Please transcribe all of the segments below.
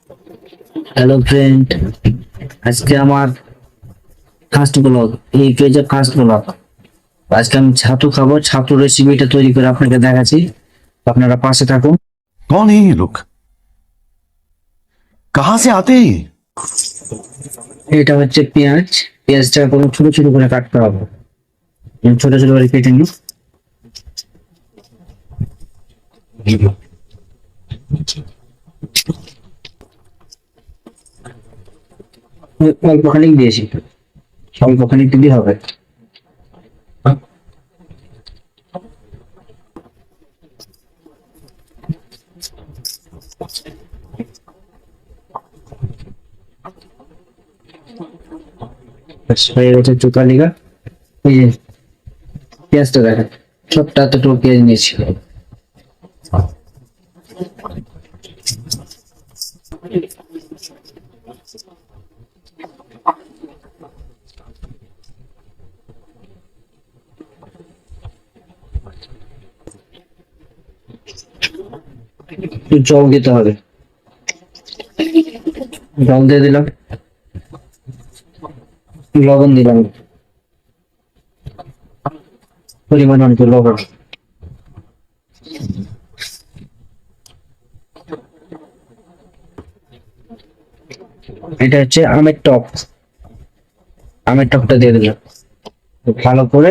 Hello friend, আজকে আমার first blog, এই পেজে ফার্স্ট ব্লগ। আজকে আমি ছাতু খাবো, ছাতু রেসিপিটা তৈরি করে আপনাকে দেখাচ্ছি। আপনারা পাশে থাকুন। कौन है ये लोग? कहां से आते हैं ये? এটা হচ্ছে পেঁয়াজ। পেঁয়াজটা কোনো ছোট ছোট করে কাটতে হবে। ছোট ছোট করে কেটে নিই। অল্পখানিক দিয়েছি, অল্পখানিক দিলেই হবে। ব্যাস হয়ে গেছে চোখা লিগা। এই যে পেঁয়াজটা দেখেন, ছোট্ট এতটুকু পেঁয়াজ নিয়েছি। একটু জল দিতে হবে, জল দিয়ে দিলাম, লবণ দিলাম, পরিমাণ মতো লবণ। এটা হচ্ছে আমের টক, আমের টকটা দিয়ে দিলাম। ভালো করে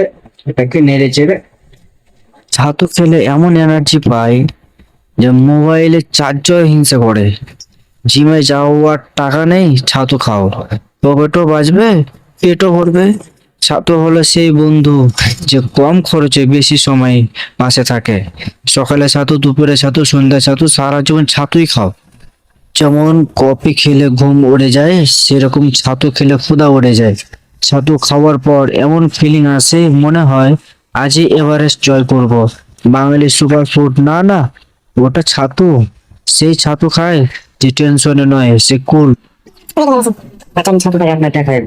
এটাকে নেড়ে চেড়ে। ছাতু খেলে এমন এনার্জি পাই যে মোবাইলে চার্জও হিংসা করে। জিমে যাওয়ার টাকা নেই, ছাতু খাও, পকেটও বাঁচবে, পেটও ভরবে। ছাতু হলো সেই বন্ধু যে কম খরচে বেশি সময় পাশে থাকে। সকালে ছাতু, দুপুরে ছাতু, সন্ধ্যায় ছাতু, সারা জীবন ছাতুই খাও। যেমন কফি খেলে ঘুম উড়ে যায়, সেরকম ছাতু খেলে ক্ষুধা উড়ে যায়। ছাতু খাওয়ার পর এমন ফিলিং আসে, মনে হয় আজই এভারেস্ট জয় করব। বাঙালি সুপার ফুড, না না, ওটা ছাতু। সেই ছাতু খায় যে টেনশনে নয়, সে কুল। প্রথম ছাতুটা আপনার দেখায়।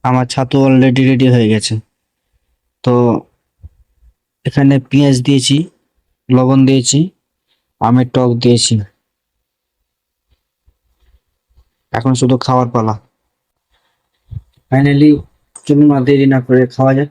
আমার ছাতু অলরেডি রেডি হয়ে গেছে। তো এখানে পেঁয়াজ দিয়েছি, লবণ দিয়েছি, আমের টক দিয়েছি। এখন শুধু খাওয়ার পালা। ফাইনালি চলুন আর দেরি না করে খাওয়া যাক।